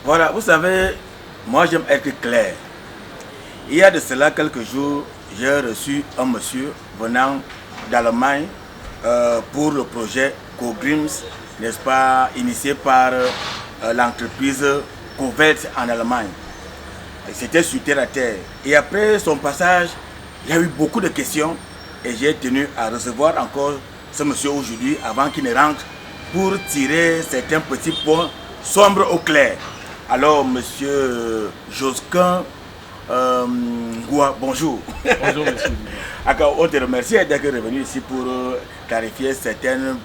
Voilà, vous savez, moi j'aime être clair. Il y a de cela quelques jours, j'ai reçu un monsieur venant d'Allemagne pour le projet CoGrims, n'est-ce pas, initié par l'entreprise Covelt en Allemagne. C'était sur terre à terre. Et après son passage, il y a eu beaucoup de questions et j'ai tenu à recevoir encore ce monsieur aujourd'hui avant qu'il ne rentre pour tirer certains petits points sombres au clair. Alors, monsieur Josquin Goua, bonjour. Bonjour, monsieur. D'accord, on te remercie d'être revenu ici pour clarifier certains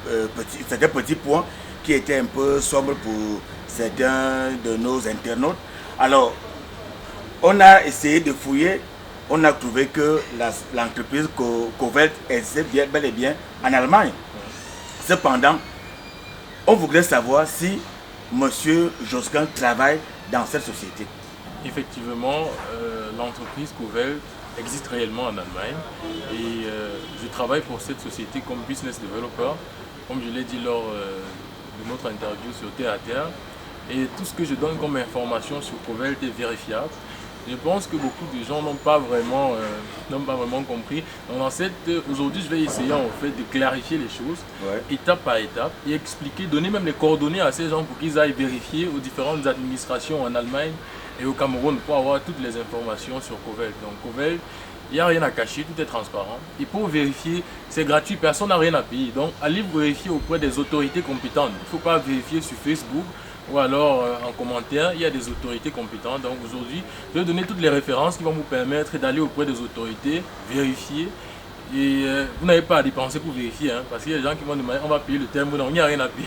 petits points qui étaient un peu sombres pour certains de nos internautes. Alors, on a essayé de fouiller, on a trouvé que l'entreprise Covelt existe bel et bien en Allemagne. Cependant, on voudrait savoir si monsieur Josquin travaille dans cette société. Effectivement, l'entreprise Covelt existe réellement en Allemagne et je travaille pour cette société comme business developer, comme je l'ai dit lors de notre interview sur Terre à Terre. Et tout ce que je donne comme information sur Covelt est vérifiable. Je pense que beaucoup de gens n'ont pas vraiment compris. Donc aujourd'hui, je vais essayer en fait de clarifier les choses, étape par étape, et expliquer, donner même les coordonnées à ces gens pour qu'ils aillent vérifier aux différentes administrations en Allemagne et au Cameroun pour avoir toutes les informations sur Covelt. Donc Covelt, il n'y a rien à cacher, tout est transparent. Et pour vérifier, c'est gratuit, personne n'a rien à payer. Donc allez vérifier auprès des autorités compétentes. Il ne faut pas vérifier sur Facebook ou alors en commentaire, il y a des autorités compétentes. Donc aujourd'hui, je vais donner toutes les références qui vont vous permettre d'aller auprès des autorités, vérifier. Et vous n'avez pas à dépenser pour vérifier, hein, parce qu'il y a des gens qui vont demander on va payer le terme, non, il n'y a rien à payer.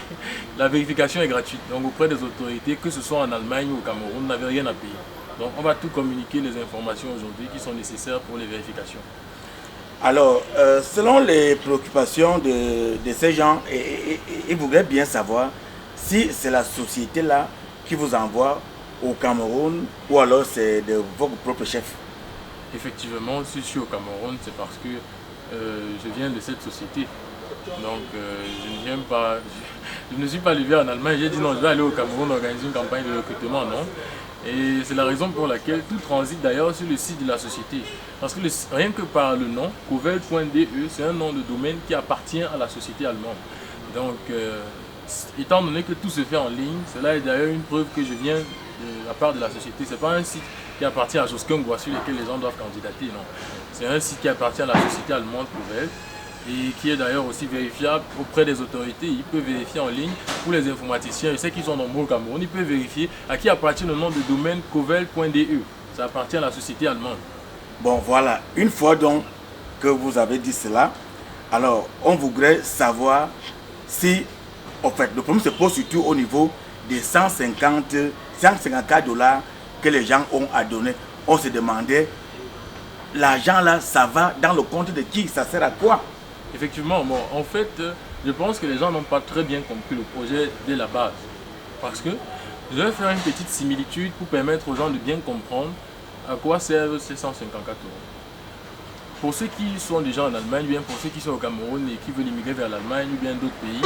La vérification est gratuite. Donc auprès des autorités, que ce soit en Allemagne ou au Cameroun, vous n'avez rien à payer. Donc on va tout communiquer les informations aujourd'hui qui sont nécessaires pour les vérifications. Alors, selon les préoccupations de ces gens, ils voudraient bien savoir si c'est la société-là qui vous envoie au Cameroun ou alors c'est de votre propre chef. Effectivement, si je suis au Cameroun, c'est parce que je viens de cette société. Donc je ne suis pas levé en Allemagne, j'ai dit non, je vais aller au Cameroun organiser une campagne de recrutement, non. Et c'est la raison pour laquelle tout transite d'ailleurs sur le site de la société. Parce que rien que par le nom, covelt.de, c'est un nom de domaine qui appartient à la société allemande. Donc, étant donné que tout se fait en ligne, cela est d'ailleurs une preuve que je viens de la part de la société. Ce n'est pas un site qui appartient à Josquin Goua sur lequel les gens doivent candidater, non. C'est un site qui appartient à la société allemande Covelt et qui est d'ailleurs aussi vérifiable auprès des autorités. Ils peuvent vérifier en ligne pour les informaticiens. Je sais qu'ils sont nombreux au Cameroun. Ils peuvent vérifier à qui appartient le nom de domaine covelt.de. Ça appartient à la société allemande. Bon, voilà. Une fois donc que vous avez dit cela, alors on voudrait savoir si, en fait, le problème se pose surtout au niveau des 154 dollars que les gens ont à donner. On se demandait, l'argent là, ça va dans le compte de qui? Ça sert à quoi? Effectivement, bon, en fait, je pense que les gens n'ont pas très bien compris le projet dès la base. Parce que je vais faire une petite similitude pour permettre aux gens de bien comprendre à quoi servent ces 154 euros. Pour ceux qui sont déjà en Allemagne, ou bien pour ceux qui sont au Cameroun et qui veulent immigrer vers l'Allemagne ou bien d'autres pays,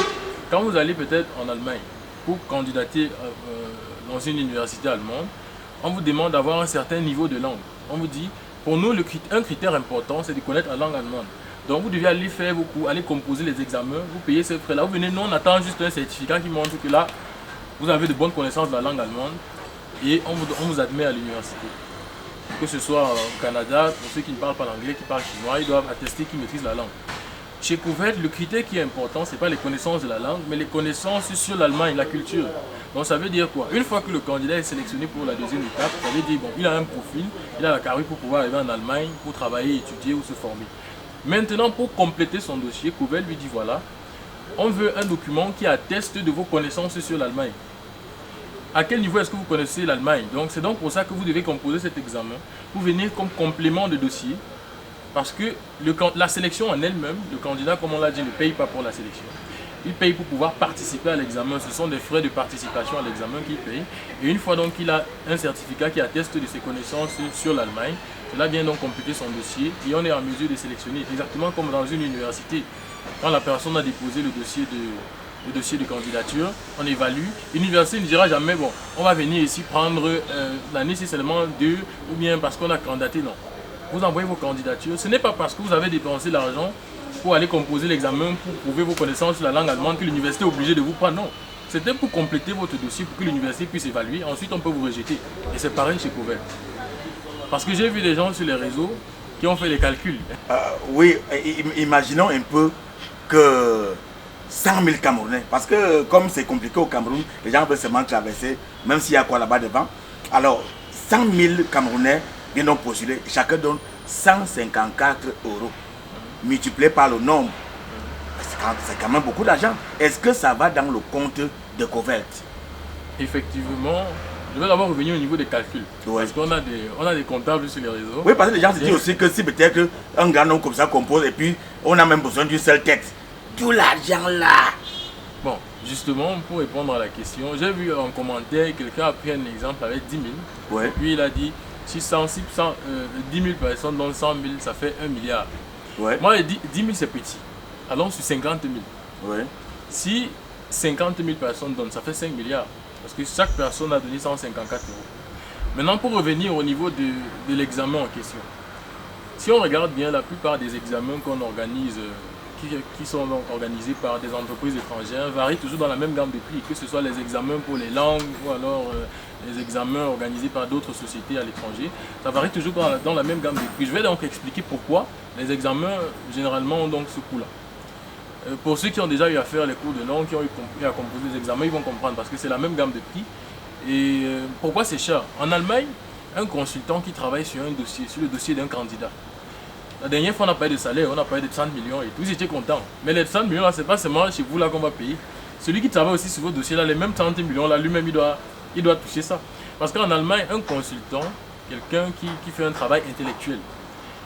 quand vous allez peut-être en Allemagne pour candidater dans une université allemande, on vous demande d'avoir un certain niveau de langue. On vous dit, pour nous, un critère important, c'est de connaître la langue allemande. Donc vous devez aller faire vos cours, aller composer les examens, vous payez ces frais-là. Vous venez, nous on attend juste un certificat qui montre que là, vous avez de bonnes connaissances de la langue allemande et on vous admet à l'université. Que ce soit au Canada, pour ceux qui ne parlent pas l'anglais, qui parlent chinois, ils doivent attester qu'ils maîtrisent la langue. Chez Covelt, le critère qui est important, ce n'est pas les connaissances de la langue, mais les connaissances sur l'Allemagne, la culture. Donc ça veut dire quoi? Une fois que le candidat est sélectionné pour la deuxième étape, ça veut dire bon, il a un profil, il a la carrure pour pouvoir arriver en Allemagne, pour travailler, étudier ou se former. Maintenant, pour compléter son dossier, Covelt lui dit voilà, on veut un document qui atteste de vos connaissances sur l'Allemagne. À quel niveau est-ce que vous connaissez l'Allemagne? Donc c'est donc pour ça que vous devez composer cet examen pour venir comme complément de dossier. Parce que la sélection en elle-même, le candidat, comme on l'a dit, ne paye pas pour la sélection. Il paye pour pouvoir participer à l'examen. Ce sont des frais de participation à l'examen qu'il paye. Et une fois donc qu'il a un certificat qui atteste de ses connaissances sur l'Allemagne, cela vient donc compléter son dossier et on est en mesure de sélectionner. Exactement comme dans une université. Quand la personne a déposé le dossier le dossier de candidature, on évalue. L'université ne dira jamais, bon, on va venir ici prendre l'année si seulement 2 ou bien parce qu'on a candidaté, non. Vous envoyez vos candidatures. Ce n'est pas parce que vous avez dépensé l'argent pour aller composer l'examen, pour prouver vos connaissances sur la langue allemande que l'université est obligée de vous prendre, non. C'était pour compléter votre dossier, pour que l'université puisse évaluer. Ensuite, on peut vous rejeter. Et c'est pareil chez Covert. Parce que j'ai vu des gens sur les réseaux qui ont fait des calculs. Oui, imaginons un peu que 100 000 Camerounais, parce que comme c'est compliqué au Cameroun, les gens peuvent seulement traverser, même s'il y a quoi là-bas devant. Alors, 100 000 Camerounais viennent donc postuler, chacun donne 154 euros, multiplié par le nombre. C'est quand même beaucoup d'argent. Est-ce que ça va dans le compte de Covert? Effectivement, je vais d'abord revenir au niveau des calculs. Ouais. Parce qu'on a des comptables sur les réseaux. Oui, parce que les gens se disent aussi que si peut-être un grand nombre comme ça compose et puis on a même besoin d'une seule tête. Tout l'argent là. Bon, justement, pour répondre à la question, j'ai vu en commentaire, quelqu'un a pris un exemple avec 10 000. Ouais. Puis il a dit, si 10 000 personnes donnent 100 000, ça fait 1 milliard. Ouais. Moi, j'ai dit 10 000 c'est petit. Allons sur 50 000. Ouais. Si 50 000 personnes donnent, ça fait 5 milliards. Parce que chaque personne a donné 154 euros. Maintenant, pour revenir au niveau de l'examen en question. Si on regarde bien, la plupart des examens qu'on organise, qui sont donc organisés par des entreprises étrangères, varient toujours dans la même gamme de prix, que ce soit les examens pour les langues ou alors les examens organisés par d'autres sociétés à l'étranger. Ça varie toujours dans la même gamme de prix. Je vais donc expliquer pourquoi les examens généralement ont donc ce coût-là. Pour ceux qui ont déjà eu à faire les cours de langue, qui ont eu à composer des examens, ils vont comprendre parce que c'est la même gamme de prix. Et pourquoi c'est cher? En Allemagne, un consultant qui travaille sur un dossier, sur le dossier d'un candidat, la dernière fois on a payé de salaire, on a payé de 30 millions et tout, ils étaient contents. Mais les 30 millions là, c'est pas seulement chez vous là qu'on va payer. Celui qui travaille aussi sur vos dossiers là, les mêmes 30 millions là, lui-même il doit toucher ça. Parce qu'en Allemagne, un consultant, quelqu'un qui fait un travail intellectuel,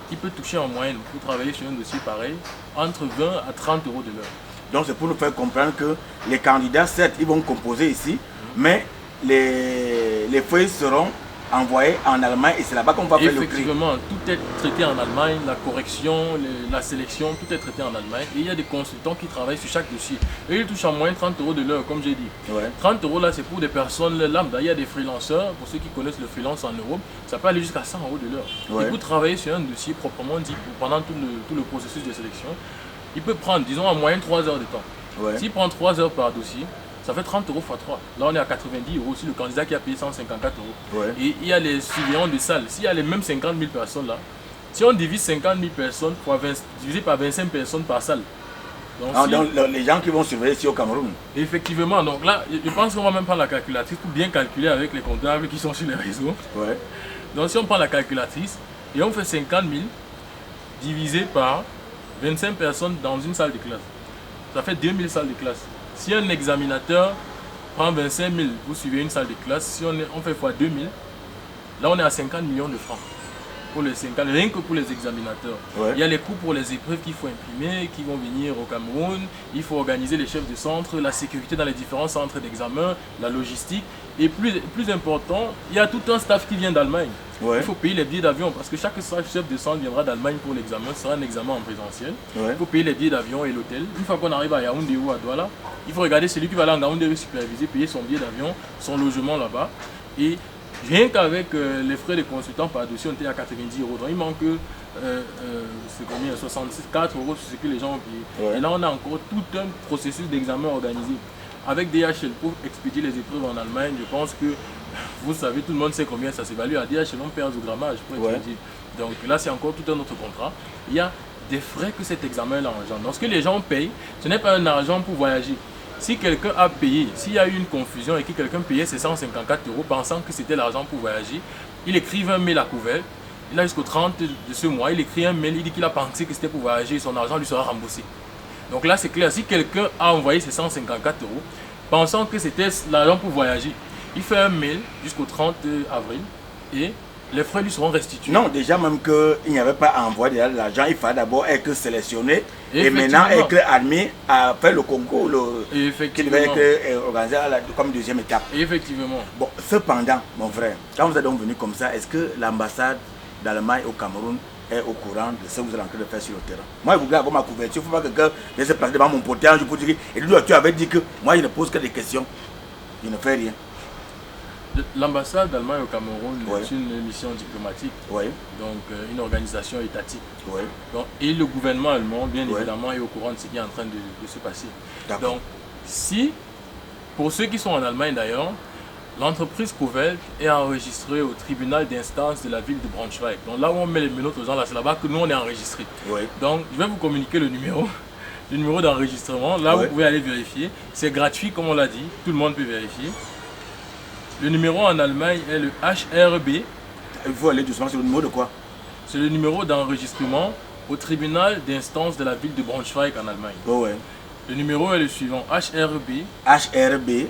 qui peut toucher en moyenne pour travailler sur un dossier pareil entre 20 à 30 euros de l'heure. Donc c'est pour nous faire comprendre que les candidats, certes, ils vont composer ici, mais les feuilles seront envoyées en Allemagne et c'est là-bas qu'on va faire le prix. Effectivement, tout est traité en Allemagne, la correction, la sélection, tout est traité en Allemagne. Et il y a des consultants qui travaillent sur chaque dossier. Et ils touchent en moyenne 30 euros de l'heure, comme j'ai dit. Ouais. 30 euros là, c'est pour des personnes lambda. Il y a des freelanceurs, pour ceux qui connaissent le freelance en Europe, ça peut aller jusqu'à 100 euros de l'heure. Ouais. Et pour travailler sur un dossier proprement dit, pendant tout le processus de sélection, il peut prendre, disons, en moyenne 3 heures de temps. Ouais. S'il prend 3 heures par dossier, ça fait 30 euros x 3. Là, on est à 90 euros sur le candidat qui a payé 154 euros. Ouais. Et il y a les surveillants de salle. S'il y a les mêmes 50 000 personnes là, si on divise 50 000 personnes divisé par 25 personnes par salle. Donc les gens qui vont surveiller ici au Cameroun. Effectivement, donc là, je pense qu'on va même prendre la calculatrice pour bien calculer avec les comptables qui sont sur les réseaux. Ouais. Donc si on prend la calculatrice et on fait 50 000 divisé par 25 personnes dans une salle de classe, ça fait 2000 salles de classe. Si un examinateur prend 25 000 pour suivre une salle de classe, si on fait x 2000, là on est à 50 millions de francs. Pour les 50, rien que pour les examinateurs. Ouais. Il y a les coûts pour les épreuves qu'il faut imprimer, qui vont venir au Cameroun. Il faut organiser les chefs de centre, la sécurité dans les différents centres d'examen, la logistique. Et plus important, il y a tout un staff qui vient d'Allemagne. Ouais. Il faut payer les billets d'avion parce que chaque chef de centre viendra d'Allemagne pour l'examen. Ce sera un examen en présentiel. Ouais. Il faut payer les billets d'avion et l'hôtel. Une fois qu'on arrive à Yaoundé ou à Douala, il faut regarder celui qui va aller en Yaoundé superviser, payer son billet d'avion, son logement là-bas. Et rien qu'avec les frais de consultant par dossier, on était à 90 euros. Donc il manque c'est combien, 64 euros sur ce que les gens ont payé. Ouais. Et là, on a encore tout un processus d'examen organisé. Avec DHL pour expédier les épreuves en Allemagne, je pense que vous savez, tout le monde sait combien ça s'évalue. À DHL, on perd au grammage pour expédier. Donc là, c'est encore tout un autre contrat. Il y a des frais que cet examen-là engendre. Donc ce que les gens payent, ce n'est pas un argent pour voyager. Si quelqu'un a payé, s'il y a eu une confusion et que quelqu'un payait ses 154 euros pensant que c'était l'argent pour voyager, il écrit un mail à couvert. Il a jusqu'au 30 de ce mois, il écrit un mail, il dit qu'il a pensé que c'était pour voyager et son argent lui sera remboursé. Donc là, c'est clair, si quelqu'un a envoyé ses 154 euros pensant que c'était l'argent pour voyager, il fait un mail jusqu'au 30 avril et les frais lui seront restitués. Non, déjà même qu'il n'y avait pas à envoyer l'argent, il fallait d'abord être sélectionné et maintenant être admis à faire le concours qui devait être organisé comme deuxième étape. Effectivement. Bon, cependant, mon frère, quand vous êtes donc venu comme ça, est-ce que l'ambassade d'Allemagne au Cameroun est au courant de ce que vous êtes en train de faire sur le terrain. Moi, je voudrais avoir ma couverture. Il ne faut pas que quelqu'un vienne se placer devant mon portail un jour pour dire et tu avais dit que moi, je ne pose que des questions. Je ne fais rien. L'ambassade d'Allemagne au Cameroun Ouais. est une mission diplomatique, Oui, donc une organisation étatique. oui. Donc, et le gouvernement allemand, bien Ouais. évidemment, est au courant de ce qui est en train de se passer. D'accord. Donc, si, pour ceux qui sont en Allemagne d'ailleurs, l'entreprise Covelt est enregistrée au tribunal d'instance de la ville de Braunschweig. Donc là où on met les menottes aux gens, là, c'est là-bas que nous on est enregistrés. Oui. Donc, je vais vous communiquer le numéro. Le numéro d'enregistrement. Là, Ouais. vous pouvez aller vérifier. C'est gratuit, comme on l'a dit. Tout le monde peut vérifier. Le numéro en Allemagne est le HRB. Il faut aller doucement sur le numéro de quoi? C'est le numéro d'enregistrement au tribunal d'instance de la ville de Braunschweig en Allemagne. Oui, oui. Le numéro est le suivant. HRB HRB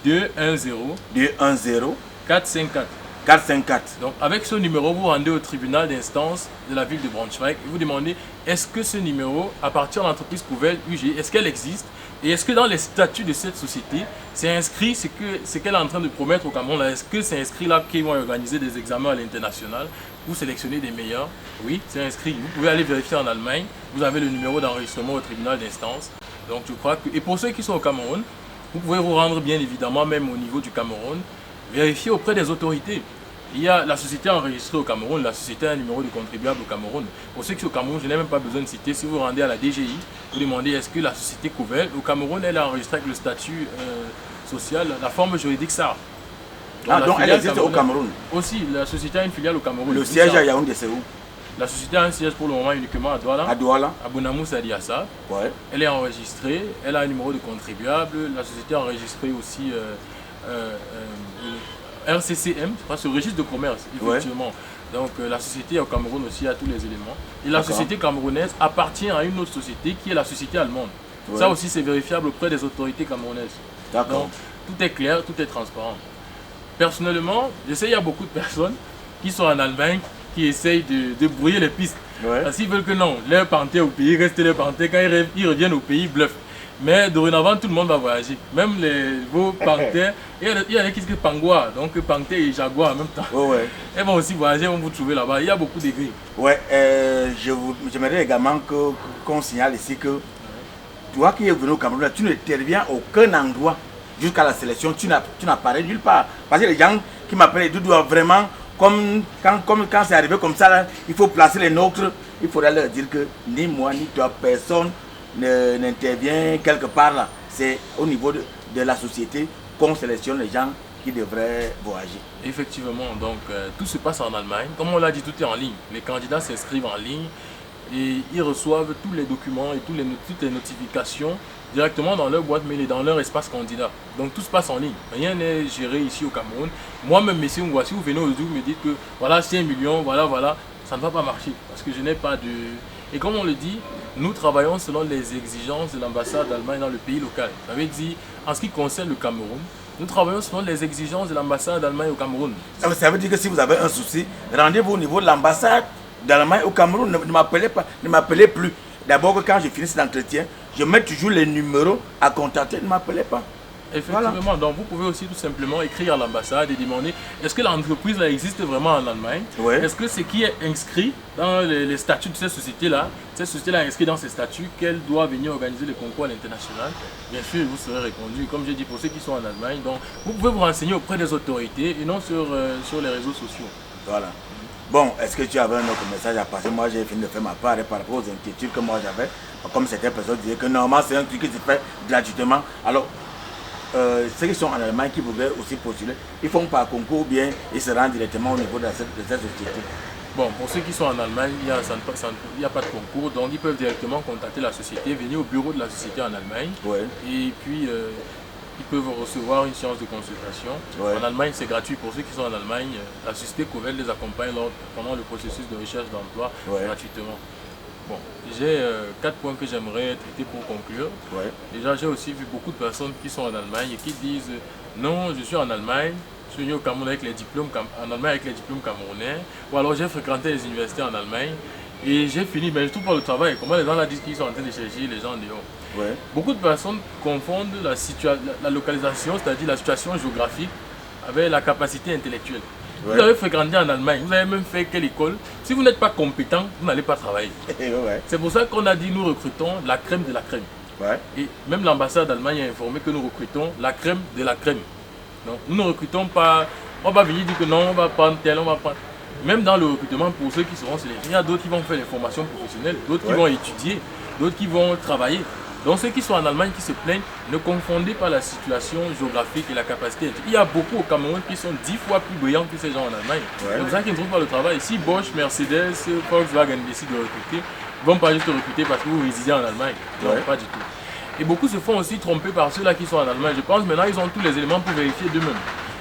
210 210 454. 454. Donc avec ce numéro, vous rendez au tribunal d'instance de la ville de Braunschweig et vous demandez est-ce que ce numéro appartient à l'entreprise Covelt UG, est-ce qu'elle existe et est-ce que dans les statuts de cette société, c'est inscrit ce qu'elle est en train de promettre au Cameroun, est-ce que c'est inscrit là qu'ils vont organiser des examens à l'international, vous sélectionnez des meilleurs, oui c'est inscrit, vous pouvez aller vérifier en Allemagne, vous avez le numéro d'enregistrement au tribunal d'instance, donc je crois que, et pour ceux qui sont au Cameroun, vous pouvez vous rendre bien évidemment même au niveau du Cameroun, vérifier auprès des autorités. Il y a la société enregistrée au Cameroun, la société a un numéro de contribuable au Cameroun. Pour ceux qui sont au Cameroun, je n'ai même pas besoin de citer. Si vous rendez à la DGI, vous demandez est-ce que la société Covelt au Cameroun, elle est enregistrée avec le statut social, la forme juridique SAR. Ah, la donc elle filiale existe au Cameroun. Aussi, la société a une filiale au Cameroun. Le une siège SAR. à Yaoundé, c'est où? La société a un siège pour le moment uniquement à Douala, À Douala. à Bonamou Sadiassa. Ouais. Elle est enregistrée, elle a un numéro de contribuable. La société est enregistrée aussi RCCM, c'est le registre de commerce, effectivement. Donc la société au Cameroun aussi a tous les éléments. Et la société camerounaise appartient à une autre société qui est la société allemande. Ouais. Ça aussi c'est vérifiable auprès des autorités camerounaises. D'accord. Donc tout est clair, tout est transparent. Personnellement, je sais qu'il y a beaucoup de personnes qui sont en Allemagne qui essayent de brouiller les pistes. Ouais. Parce qu'ils veulent que non, leur parenté au pays, reste leur parenté. Quand ils reviennent au pays, ils bluffent. Mais dorénavant, tout le monde va voyager. Même vos panthères. Il y en a qui disent que Pangua, donc panthère et jaguar en même temps. Ouais, ouais. Elles vont aussi voyager, vont vous trouver là-bas. Il y a beaucoup d'aigris. Ouais, j'aimerais également qu'on signale ici que toi qui es venu au Cameroun, tu n'interviens à aucun endroit jusqu'à la sélection, tu n'apparais nulle part. Parce que les gens qui m'appellent, ils doivent vraiment, comme quand c'est arrivé comme ça, là, il faut placer les nôtres, il faudrait leur dire que ni moi ni toi, personne n'intervient quelque part là. C'est au niveau de la société qu'on sélectionne les gens qui devraient voyager. Effectivement, donc tout se passe en Allemagne. Comme on l'a dit, tout est en ligne. Les candidats s'inscrivent en ligne et ils reçoivent tous les documents et toutes les notifications directement dans leur boîte mail et dans leur espace candidat. Donc tout se passe en ligne. Rien n'est géré ici au Cameroun. Moi-même, monsieur Ngwa, si vous venez aujourd'hui, vous me dites que voilà, c'est 1 million, voilà, ça ne va pas marcher parce que je n'ai pas de... Et comme on le dit, nous travaillons selon les exigences de l'ambassade d'Allemagne dans le pays local. Ça veut dire, en ce qui concerne le Cameroun, nous travaillons selon les exigences de l'ambassade d'Allemagne au Cameroun. Ça veut dire que si vous avez un souci, rendez-vous au niveau de l'ambassade d'Allemagne au Cameroun. Ne m'appelez plus. D'abord, quand je finis cet entretien, je mets toujours les numéros à contacter. Ne m'appelez pas. Effectivement, voilà. Donc vous pouvez aussi tout simplement écrire à l'ambassade et demander est-ce que l'entreprise là existe vraiment en Allemagne? Ouais. Est-ce que ce qui est inscrit dans les statuts de cette société-là est inscrit dans ces statuts qu'elle doit venir organiser le concours à l'international? Bien sûr, vous serez répondu. Comme j'ai dit, pour ceux qui sont en Allemagne, donc vous pouvez vous renseigner auprès des autorités et non sur les réseaux sociaux. Voilà. Bon, est-ce que tu avais un autre message à passer? Moi, j'ai fini de faire ma part par rapport aux inquiétudes que moi j'avais. Comme certaines personnes disaient que normalement, c'est un truc qui se fait gratuitement. Alors, ceux qui sont en Allemagne qui voudraient aussi postuler, ils font par concours ou bien ils se rendent directement au niveau de cette société. Bon, pour ceux qui sont en Allemagne, il n'y a pas de concours, donc ils peuvent directement contacter la société, venir au bureau de la société en Allemagne. Ouais. Et puis, ils peuvent recevoir une séance de consultation. Ouais. En Allemagne, c'est gratuit. Pour ceux qui sont en Allemagne, la société Covelt les accompagne pendant le processus de recherche d'emploi gratuitement. Bon, j'ai 4 points que j'aimerais traiter pour conclure. Ouais. Déjà, j'ai aussi vu beaucoup de personnes qui sont en Allemagne et qui disent non, je suis en Allemagne, je suis venu au Cameroun avec les diplômes camerounais, ou alors j'ai fréquenté les universités en Allemagne et j'ai fini, mais je trouve pas le travail. Comment les gens là disent qu'ils sont en train de chercher les gens dehors. Ouais. Beaucoup de personnes confondent la localisation, c'est-à-dire la situation géographique, avec la capacité intellectuelle. Vous avez fréquenté en Allemagne, vous avez même fait quelle école? Si vous n'êtes pas compétent, vous n'allez pas travailler. C'est pour ça qu'on a dit nous recrutons la crème de la crème. Et même l'ambassade d'Allemagne a informé que nous recrutons la crème de la crème. Donc, nous ne recrutons pas, on va venir dire que non, on va prendre tel, on va prendre. Même dans le recrutement, pour ceux qui seront sélectionnés, il y a d'autres qui vont faire des formations professionnelles, d'autres qui vont étudier, d'autres qui vont travailler. Donc ceux qui sont en Allemagne qui se plaignent, ne confondez pas la situation géographique et la capacité. Il y a beaucoup au Cameroun qui sont 10 fois plus brillants que ces gens en Allemagne. C'est pour ça qu'ils ne trouvent pas le travail. Si Bosch, Mercedes, Volkswagen décident de recruter, ils ne vont pas juste recruter parce que vous résidez en Allemagne. Non, pas du tout. Et beaucoup se font aussi tromper par ceux-là qui sont en Allemagne. Je pense maintenant ils ont tous les éléments pour vérifier d'eux-mêmes.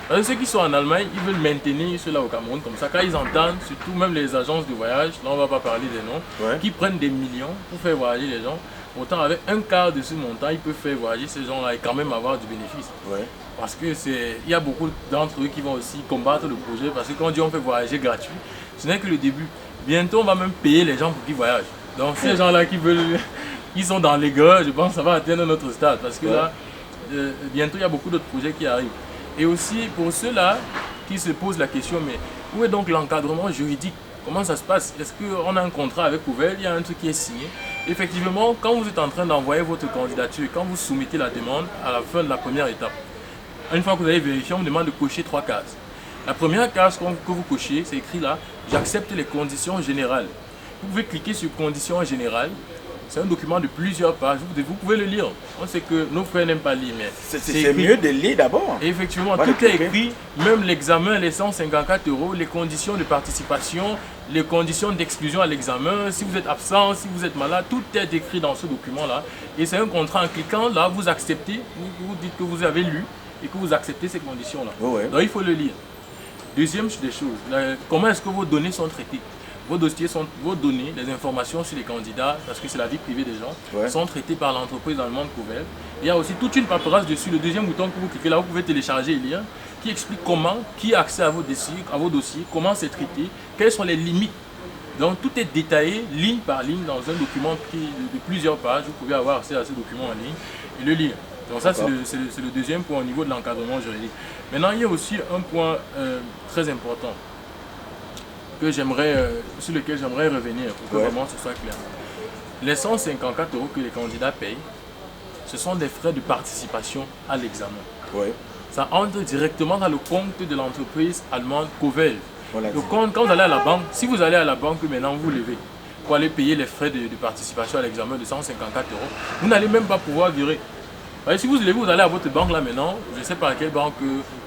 Parce que ceux qui sont en Allemagne, ils veulent maintenir ceux-là au Cameroun comme ça. Quand ils entendent, surtout même les agences de voyage, là on ne va pas parler des noms, qui prennent des millions pour faire voyager les gens. Autant avec un quart de ce montant, ils peuvent faire voyager ces gens-là et quand même avoir du bénéfice. Parce que il y a beaucoup d'entre eux qui vont aussi combattre le projet. Parce que quand on dit on fait voyager gratuit, ce n'est que le début. Bientôt on va même payer les gens pour qu'ils voyagent. Donc ces gens-là qui veulent, ils sont dans les gueules, je pense que ça va atteindre notre stade. Parce que là, bientôt il y a beaucoup d'autres projets qui arrivent. Et aussi pour ceux-là qui se posent la question, mais où est donc l'encadrement juridique? Comment ça se passe? Est-ce qu'on a un contrat avec Covel? Il y a un truc qui est signé. Effectivement, quand vous êtes en train d'envoyer votre candidature, quand vous soumettez la demande à la fin de la première étape, une fois que vous avez vérifié, on vous demande de cocher 3 cases. La première case que vous cochez, c'est écrit là, j'accepte les conditions générales. Vous pouvez cliquer sur conditions générales. C'est un document de plusieurs pages, vous pouvez le lire. On sait que nos frères n'aiment pas lire, mais c'est mieux de lire d'abord. Effectivement, tout est écrit, même l'examen, les 154 €, les conditions de participation, les conditions d'exclusion à l'examen, si vous êtes absent, si vous êtes malade, tout est écrit dans ce document-là. Et c'est un contrat, en cliquant là, vous acceptez, vous dites que vous avez lu et que vous acceptez ces conditions-là. Donc il faut le lire. Deuxième des choses, comment est-ce que vos données sont traitées? Vos dossiers vos données, les informations sur les candidats, parce que c'est la vie privée des gens, sont traitées par l'entreprise allemande Covel. Il y a aussi toute une paperasse dessus. Le deuxième bouton que vous cliquez là, vous pouvez télécharger et lire, qui explique comment, qui a accès à vos dossiers, comment c'est traité, quelles sont les limites. Donc tout est détaillé ligne par ligne dans un document de plusieurs pages. Vous pouvez avoir accès à ce document en ligne et le lire. Donc ça c'est le deuxième point au niveau de l'encadrement juridique. Maintenant il y a aussi un point très important sur lequel j'aimerais revenir pour que vraiment ce soit clair. Les 154 € que les candidats payent, ce sont des frais de participation à l'examen. Ça entre directement dans le compte de l'entreprise allemande Covel. Le compte, quand vous allez à la banque, si vous allez à la banque maintenant vous levez pour aller payer les frais de participation à l'examen de 154 €, vous n'allez même pas pouvoir virer. Si vous levez, vous allez à votre banque là maintenant, je ne sais pas à quelle banque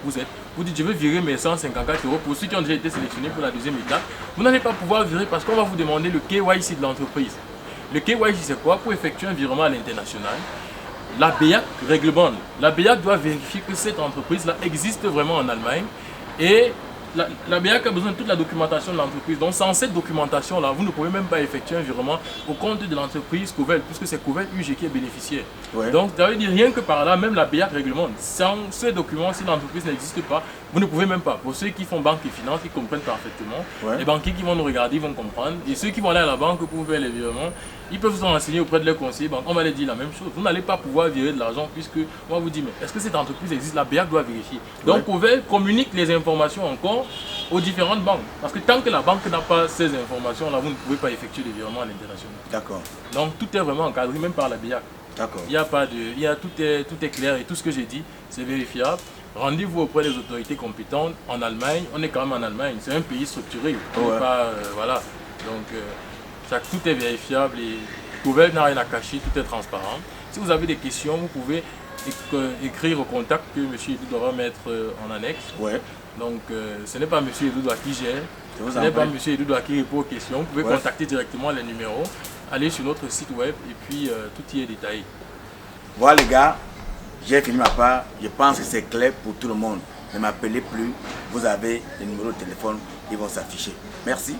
vous êtes, vous dites je veux virer mes 154 € pour ceux qui ont déjà été sélectionnés pour la deuxième étape, vous n'allez pas pouvoir virer parce qu'on va vous demander le KYC de l'entreprise. Le KYC c'est quoi? Pour effectuer un virement à l'international, la BEAC réglemente. La BEAC doit vérifier que cette entreprise là existe vraiment en Allemagne et la BEAC a besoin de toute la documentation de l'entreprise. Donc sans cette documentation-là, vous ne pouvez même pas effectuer un virement au compte de l'entreprise Covel, puisque c'est Covel UG qui est bénéficiaire. Donc ça veut dire rien que par là, même la BEAC réglemente. Sans ces documents, si l'entreprise n'existe pas, vous ne pouvez même pas. Pour ceux qui font banque et finance, ils comprennent parfaitement. Les banquiers qui vont nous regarder, ils vont comprendre. Et ceux qui vont aller à la banque pour faire les virements, ils peuvent se renseigner auprès de leurs conseillers. On va leur dire la même chose. Vous n'allez pas pouvoir virer de l'argent puisque on va vous dire, mais est-ce que cette entreprise existe? La BEAC doit vérifier. Donc Covel communique les informations encore aux différentes banques. Parce que tant que la banque n'a pas ces informations-là, vous ne pouvez pas effectuer des virements à l'international. D'accord. Donc tout est vraiment encadré, même par la BEAC. D'accord. Tout est clair et tout ce que j'ai dit, c'est vérifiable. Rendez-vous auprès des autorités compétentes en Allemagne. On est quand même en Allemagne, c'est un pays structuré. Voilà. Donc tout est vérifiable et Covel n'a rien à cacher, tout est transparent. Si vous avez des questions, vous pouvez écrire au contact que M. Edou doit mettre en annexe. Donc ce n'est pas M. Edou qui gère, ce n'est pas M. Edou qui répond aux questions. Vous pouvez contacter directement les numéros, aller sur notre site web et puis tout y est détaillé. Voilà les gars, j'ai fini ma part. Je pense que c'est clair pour tout le monde. Ne m'appelez plus, vous avez les numéros de téléphone, ils vont s'afficher. Merci.